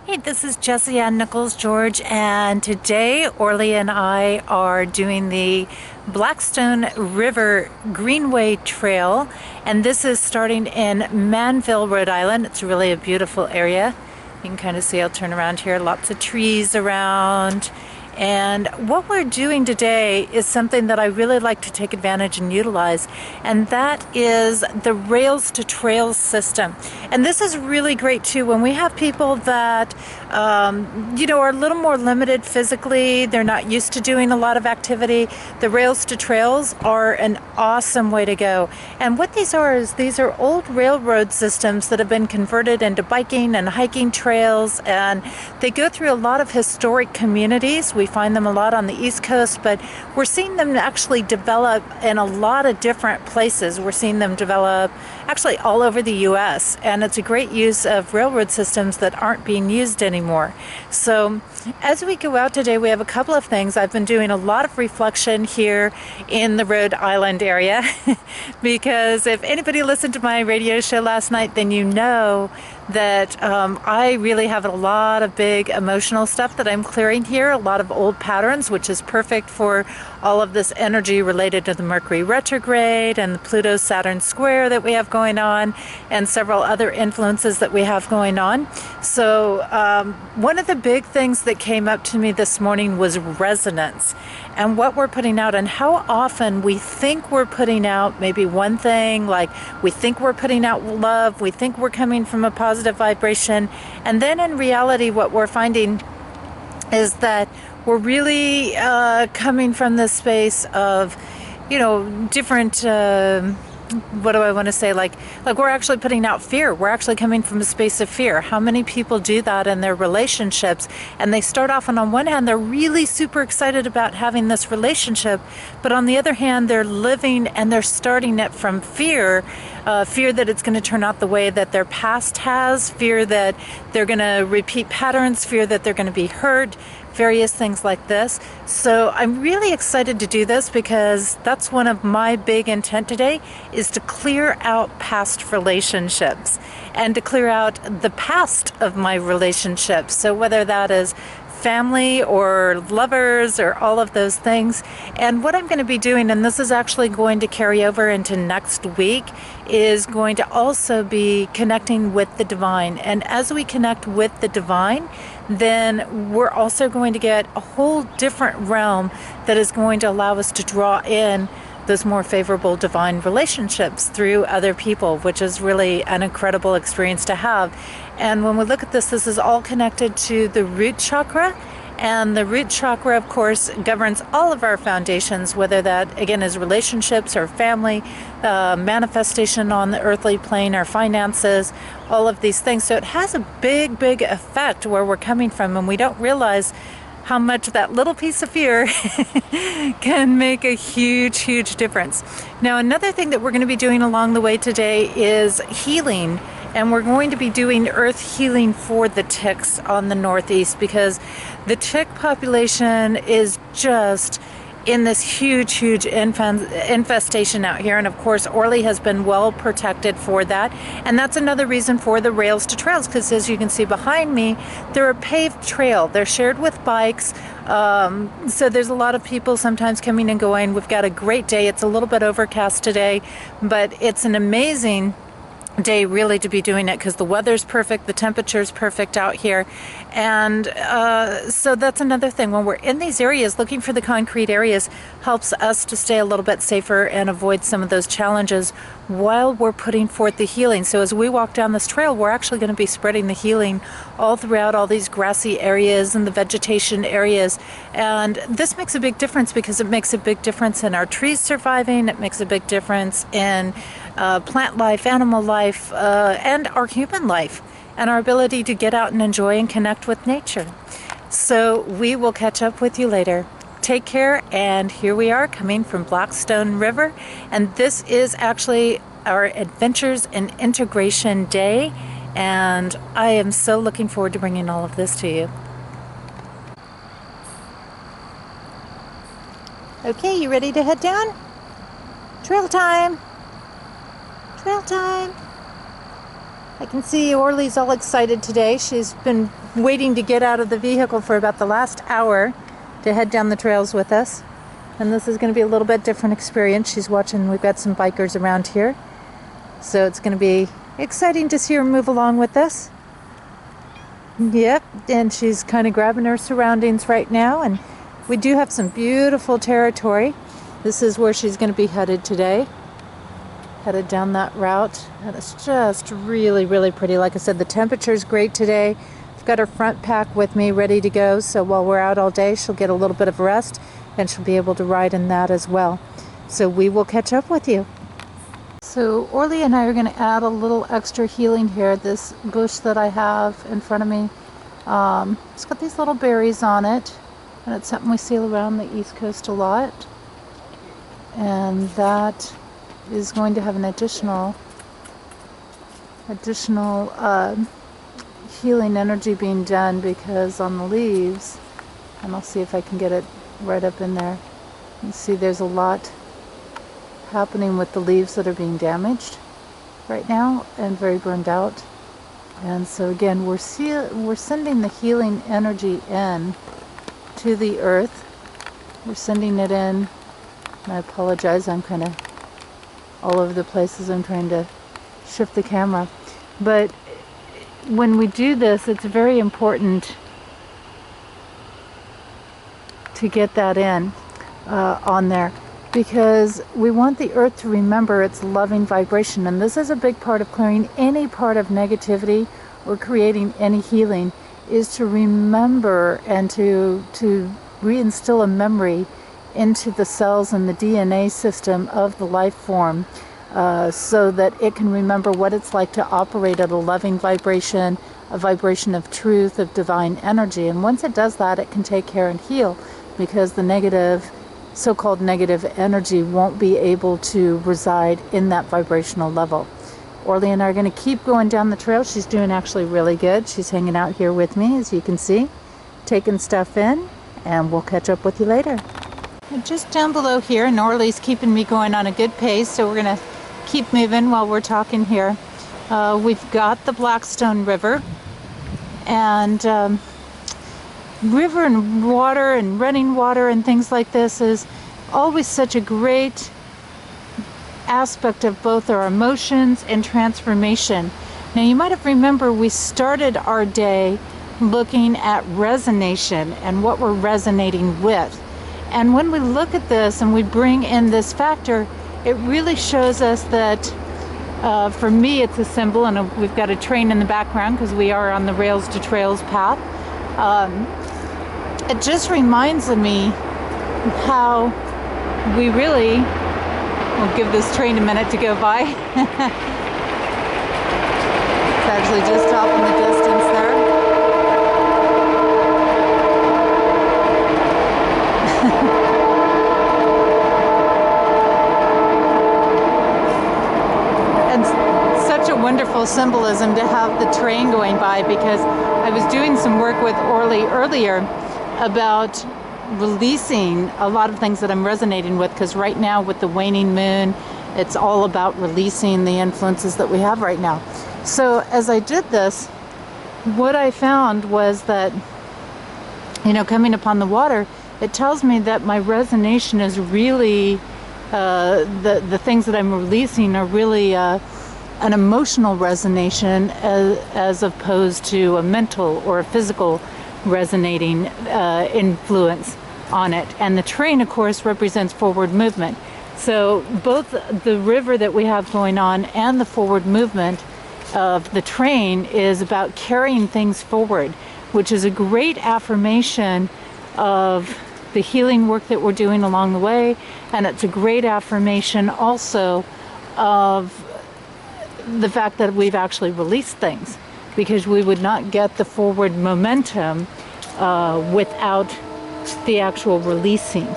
Hey, this is Jessie Ann Nichols, George, and today Orly and I are doing the Blackstone River Greenway Trail, and this is starting in Manville, Rhode Island. It's really a beautiful area. You can kind of see, I'll turn around here, lots of trees around. And what we're doing today is something that I really like to take advantage and utilize, and that is the Rails to Trails system. And this is really great too when we have people that are a little more limited physically, they're not used to doing a lot of activity. The Rails to Trails are an awesome way to go. And what these are is these are old railroad systems that have been converted into biking and hiking trails, and they go through a lot of historic communities. We find them a lot on the East Coast, but we're seeing them actually develop in a lot of different places. We're seeing them develop actually all over the U.S., and it's a great use of railroad systems that aren't being used anymore. So as we go out today, we have a couple of things. I've been doing a lot of reflection here in the Rhode Island area because if anybody listened to my radio show last night, then you know that I really have a lot of big emotional stuff that I'm clearing here, a lot of old patterns, which is perfect for all of this energy related to the Mercury retrograde and the Pluto-Saturn square that we have going on, and several other influences that we have going on. So one of the big things that came up to me this morning was resonance and what we're putting out, and how often we think we're putting out maybe one thing, like we think we're putting out love, we think we're coming from a positive vibration, and then in reality what we're finding is that we're really coming from this space of different what do I want to say, like we're actually putting out fear. We're actually coming from a space of fear. How many people do that in their relationships, and they start off, and on one hand they're really super excited about having this relationship, but on the other hand they're living and they're starting it from fear. Fear that it's going to turn out the way that their past has, fear that they're going to repeat patterns, fear that they're going to be hurt, various things like this. So I'm really excited to do this because that's one of my big intent today, is to clear out past relationships and to clear out the past of my relationships. So whether that is family or lovers or all of those things. And what I'm going to be doing, and this is actually going to carry over into next week, is going to also be connecting with the divine. And as we connect with the divine, then we're also going to get a whole different realm that is going to allow us to draw in those more favorable divine relationships through other people, which is really an incredible experience to have. And when we look at this is all connected to the root chakra. And the root chakra, of course, governs all of our foundations, whether that, again, is relationships or family, manifestation on the earthly plane, our finances, all of these things. So it has a big, big effect where we're coming from, and we don't realize how much that little piece of fear can make a huge, huge difference. Now, another thing that we're going to be doing along the way today is healing. And we're going to be doing earth healing for the ticks on the Northeast, because the tick population is just in this huge, huge infestation out here. And of course, Orly has been well protected for that. And that's another reason for the Rails to Trails, because as you can see behind me, they're a paved trail. They're shared with bikes. So there's a lot of people sometimes coming and going. We've got a great day. It's a little bit overcast today, but it's an amazing day really to be doing it because the weather's perfect, the temperature's perfect out here. And so that's another thing. When we're in these areas, looking for the concrete areas helps us to stay a little bit safer and avoid some of those challenges while we're putting forth the healing. So as we walk down this trail, we're actually going to be spreading the healing all throughout all these grassy areas and the vegetation areas. And this makes a big difference because it makes a big difference in our trees surviving. It makes a big difference in plant life, animal life, and our human life, and our ability to get out and enjoy and connect with nature. So we will catch up with you later. Take care, and here we are coming from Blackstone River, and this is actually our Adventures in Integration Day, and I am so looking forward to bringing all of this to you. Okay, you ready to head down? Trail time! Trail time! I can see Orly's all excited today. She's been waiting to get out of the vehicle for about the last hour to head down the trails with us. And this is going to be a little bit different experience. She's watching, we've got some bikers around here. So it's going to be exciting to see her move along with us. Yep, and she's kind of grabbing her surroundings right now. And we do have some beautiful territory. This is where she's going to be headed today. Headed down that route. And it's just really, really pretty. Like I said, the temperature is great today. I've got her front pack with me ready to go. So while we're out all day, she'll get a little bit of rest and she'll be able to ride in that as well. So we will catch up with you. So Orly and I are going to add a little extra healing here. This bush that I have in front of me, it's got these little berries on it, and it's something we see around the East Coast a lot. And that is going to have an additional healing energy being done, because on the leaves, and I'll see if I can get it right up in there. You see there's a lot happening with the leaves that are being damaged right now and very burned out. And so again, we're sending the healing energy in to the earth. We're sending it in, and I apologize, I'm kind of all over the place as I'm trying to shift the camera. But when we do this, it's very important to get that in on there, because we want the earth to remember its loving vibration. And this is a big part of clearing any part of negativity or creating any healing, is to remember and to reinstill a memory into the cells and the DNA system of the life form, so that it can remember what it's like to operate at a loving vibration, a vibration of truth, of divine energy. And once it does that, it can take care and heal, because the negative, so-called negative energy won't be able to reside in that vibrational level. Orly and I are going to keep going down the trail. She's doing actually really good. She's hanging out here with me, as you can see, taking stuff in, and we'll catch up with you later. Just down below here, and Orly's keeping me going on a good pace, so we're going to keep moving while we're talking here. We've got the Blackstone River, and river and water and running water and things like this is always such a great aspect of both our emotions and transformation. Now, you might have remembered we started our day looking at resonation and what we're resonating with. And when we look at this and we bring in this factor, it really shows us that, for me, it's a symbol, and we've got a train in the background because we are on the Rails to Trails path. It just reminds me how we really, we'll give this train a minute to go by. It's actually just off in the distance there. And such a wonderful symbolism to have the train going by, because I was doing some work with Orly earlier about releasing a lot of things that I'm resonating with, because right now with the waning moon, it's all about releasing the influences that we have right now. So as I did this, what I found was that, you know, coming upon the water, it tells me that my resonation is really, the things that I'm releasing are really an emotional resonation as opposed to a mental or a physical resonating influence on it. And the train, of course, represents forward movement. So both the river that we have going on and the forward movement of the train is about carrying things forward, which is a great affirmation of the healing work that we're doing along the way. And it's a great affirmation also of the fact that we've actually released things, because we would not get the forward momentum without the actual releasing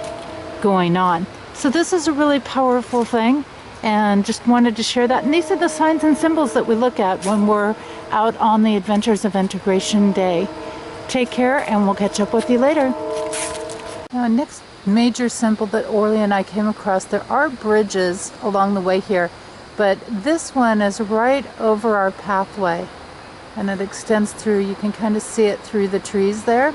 going on. So this is a really powerful thing, and just wanted to share that. And these are the signs and symbols that we look at when we're out on the Adventures of Integration Day. Take care, and we'll catch up with you later. Now, next major symbol that Orly and I came across, there are bridges along the way here, but this one is right over our pathway. and it extends through. You can kind of see it through the trees there.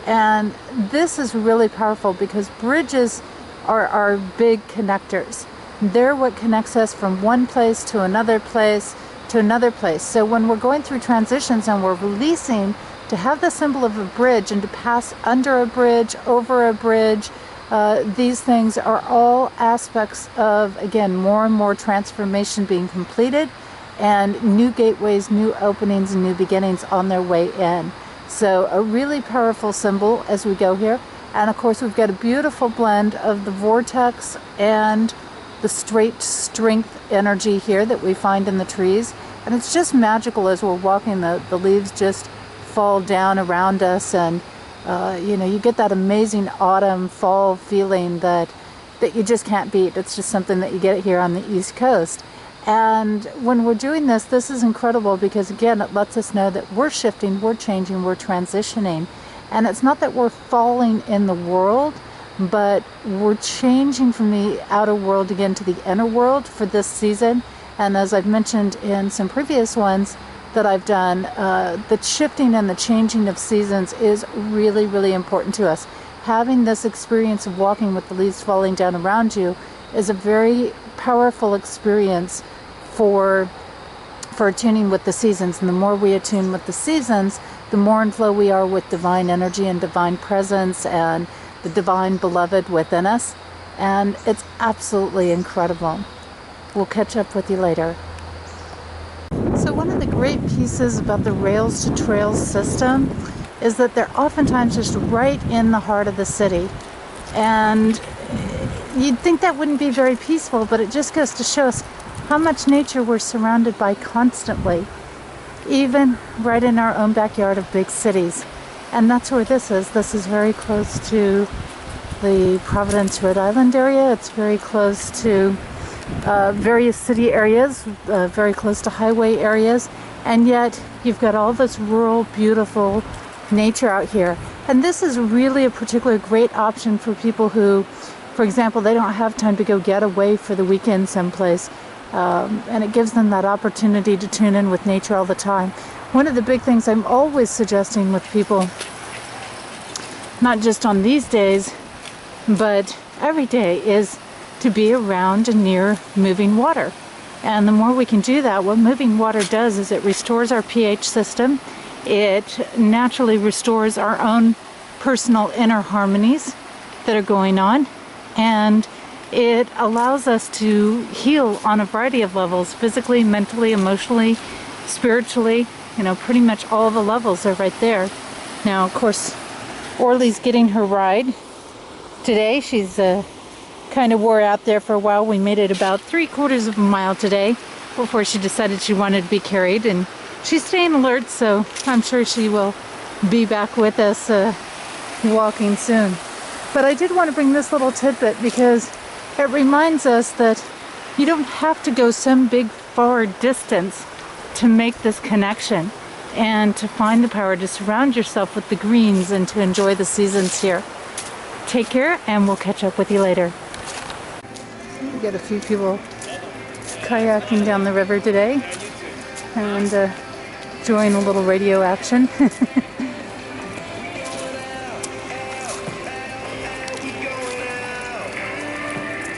And this is really powerful because bridges are our big connectors. They're what connects us from one place to another place to another place. So when we're going through transitions and we're releasing, to have the symbol of a bridge and to pass under a bridge, over a bridge, these things are all aspects of, again, more and more transformation being completed and new gateways, new openings, and new beginnings on their way in. So a really powerful symbol as we go here. And of course we've got a beautiful blend of the vortex and the straight strength energy here that we find in the trees. And it's just magical as we're walking. The leaves just fall down around us, and you know, you get that amazing autumn fall feeling that you just can't beat. It's just something that you get here on the East Coast. And when we're doing this, this is incredible because again, it lets us know that we're shifting, we're changing, we're transitioning. And it's not that we're falling in the world, but we're changing from the outer world again to the inner world for this season. And as I've mentioned in some previous ones that I've done, the shifting and the changing of seasons is really, really important to us. Having this experience of walking with the leaves falling down around you is a very powerful experience for attuning with the seasons. And the more we attune with the seasons, the more in flow we are with divine energy and divine presence and the divine beloved within us. And it's absolutely incredible. We'll catch up with you later. So one of the great pieces about the Rails to Trails system is that they're oftentimes just right in the heart of the city. And you'd think that wouldn't be very peaceful, but it just goes to show us how much nature we're surrounded by constantly, even right in our own backyard of big cities. And that's where this is. This is very close to the Providence, Rhode Island area. It's very close to various city areas, very close to highway areas. And yet you've got all this rural, beautiful nature out here. And this is really a particular great option for people who, for example, they don't have time to go get away for the weekend someplace. And it gives them that opportunity to tune in with nature all the time. One of the big things I'm always suggesting with people, not just on these days, but every day, is to be around and near moving water. And the more we can do that, what moving water does is it restores our pH system. It naturally restores our own personal inner harmonies that are going on. And it allows us to heal on a variety of levels, physically, mentally, emotionally, spiritually, you know, pretty much all the levels are right there. Now, of course, Orly's getting her ride today. She's kind of wore out there for a while. We made it about 3/4 of a mile today before she decided she wanted to be carried, and she's staying alert, so I'm sure she will be back with us walking soon. But I did want to bring this little tidbit because it reminds us that you don't have to go some big far distance to make this connection and to find the power to surround yourself with the greens and to enjoy the seasons here. Take care, and we'll catch up with you later. We got a few people kayaking down the river today and enjoying a little radio action.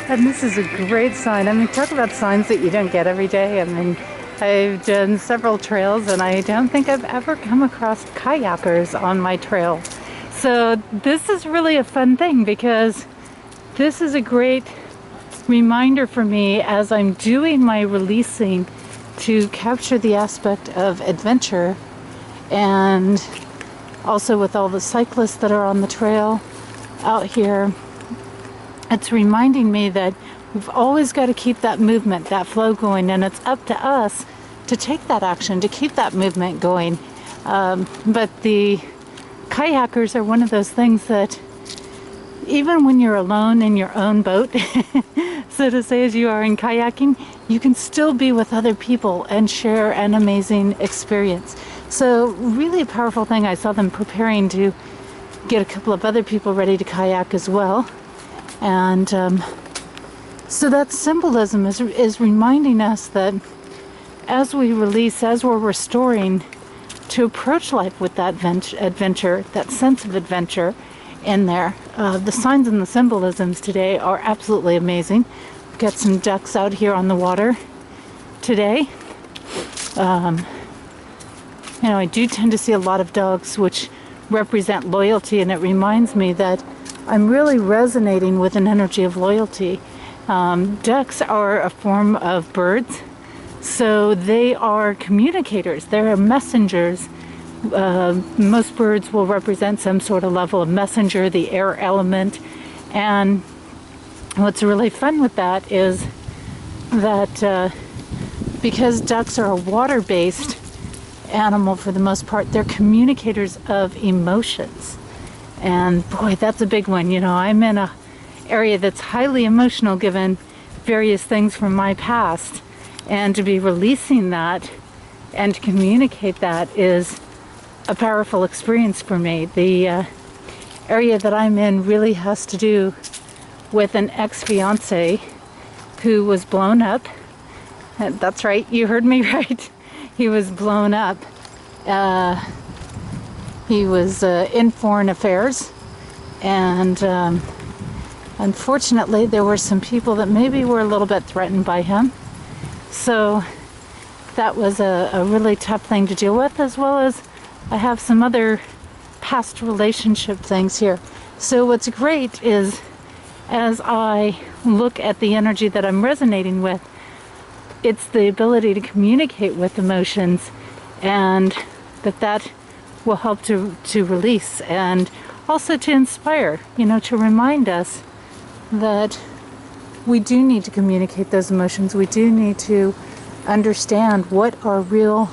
And this is a great sign. I mean, talk about signs that you don't get every day. I mean, I've done several trails and I don't think I've ever come across kayakers on my trail. So this is really a fun thing because this is a great reminder for me as I'm doing my releasing to capture the aspect of adventure, and also with all the cyclists that are on the trail out here. It's reminding me that we've always got to keep that movement, that flow going, and it's up to us to take that action, to keep that movement going. But the kayakers are one of those things that even when you're alone in your own boat, so to say, as you are in kayaking, you can still be with other people and share an amazing experience. So really a powerful thing. I saw them preparing to get a couple of other people ready to kayak as well. And so that symbolism is reminding us that as we release, as we're restoring, to approach life with that adventure, that sense of adventure in there. The signs and the symbolisms today are absolutely amazing. We've got some ducks out here on the water today. You know, I do tend to see a lot of dogs which represent loyalty, and it reminds me that I'm really resonating with an energy of loyalty. Ducks are a form of birds, so they are communicators. They're messengers. Most birds will represent some sort of level of messenger, the air element. And what's really fun with that is that because ducks are a water-based animal for the most part, they're communicators of emotions. And boy, that's a big one. You know, I'm in a area that's highly emotional given various things from my past, and to be releasing that and to communicate that is a powerful experience for me. The area that I'm in really has to do with an ex-fiance who was blown up. That's right, you heard me right. He was blown up. He was in foreign affairs, and unfortunately there were some people that maybe were a little bit threatened by him. So that was a really tough thing to deal with, as well as I have some other past relationship things here. So what's great is, as I look at the energy that I'm resonating with, it's the ability to communicate with emotions, and that will help to release and also to inspire, you know, to remind us that we do need to communicate those emotions. We do need to understand what our real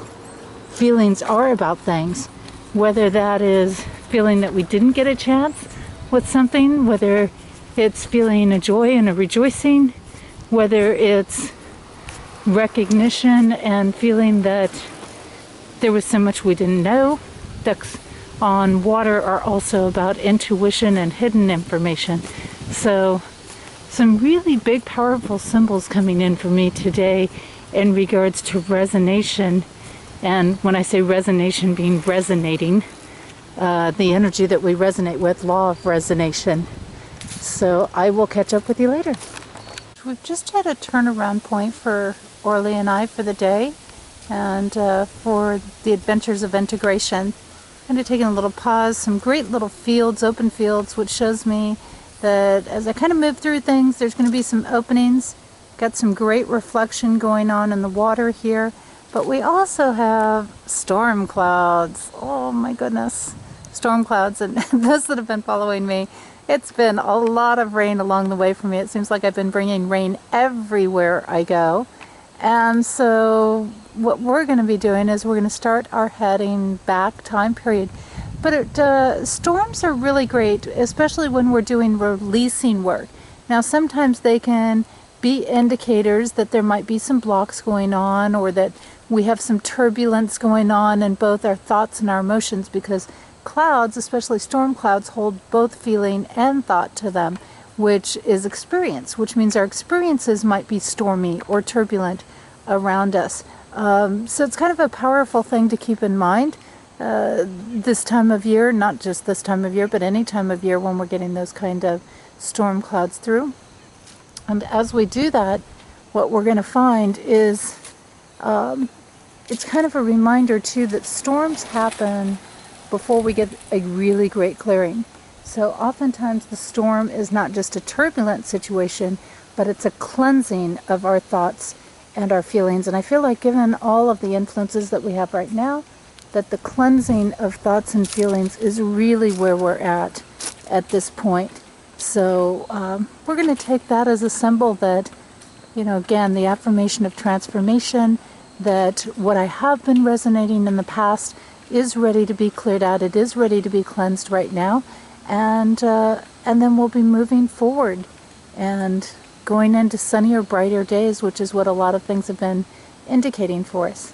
feelings are about things, whether that is feeling that we didn't get a chance with something, whether it's feeling a joy and a rejoicing, whether it's recognition and feeling that there was so much we didn't know. Ducks on water are also about intuition and hidden information. So some really big, powerful symbols coming in for me today in regards to resonation. And when I say resonation, being resonating, the energy that we resonate with, law of resonation. So I will catch up with you later. We've just had a turnaround point for Orly and I for the day, and for the adventures of integration. Kind of taking a little pause, some great little fields, open fields, which shows me that as I kind of move through things, there's going to be some openings. Got some great reflection going on in the water here, but we also have storm clouds. Oh my goodness, storm clouds. And those that have been following me, it's been a lot of rain along the way for me. It seems like I've been bringing rain everywhere I go. And so what we're going to be doing is we're going to start our heading back time period. But storms are really great, especially when we're doing releasing work. Now sometimes they can be indicators that there might be some blocks going on, or that we have some turbulence going on in both our thoughts and our emotions, because clouds, especially storm clouds, hold both feeling and thought to them, which is experience, which means our experiences might be stormy or turbulent around us. So it's kind of a powerful thing to keep in mind this time of year, not just this time of year, but any time of year when we're getting those kind of storm clouds through. And as we do that, what we're going to find is it's kind of a reminder too that storms happen before we get a really great clearing. So oftentimes the storm is not just a turbulent situation, but it's a cleansing of our thoughts and our feelings. And I feel like, given all of the influences that we have right now, that the cleansing of thoughts and feelings is really where we're at this point. So we're going to take that as a symbol that, you know, again, the affirmation of transformation, that what I have been resonating in the past is ready to be cleared out. It is ready to be cleansed right now. And then we'll be moving forward and going into sunnier, brighter days, which is what a lot of things have been indicating for us.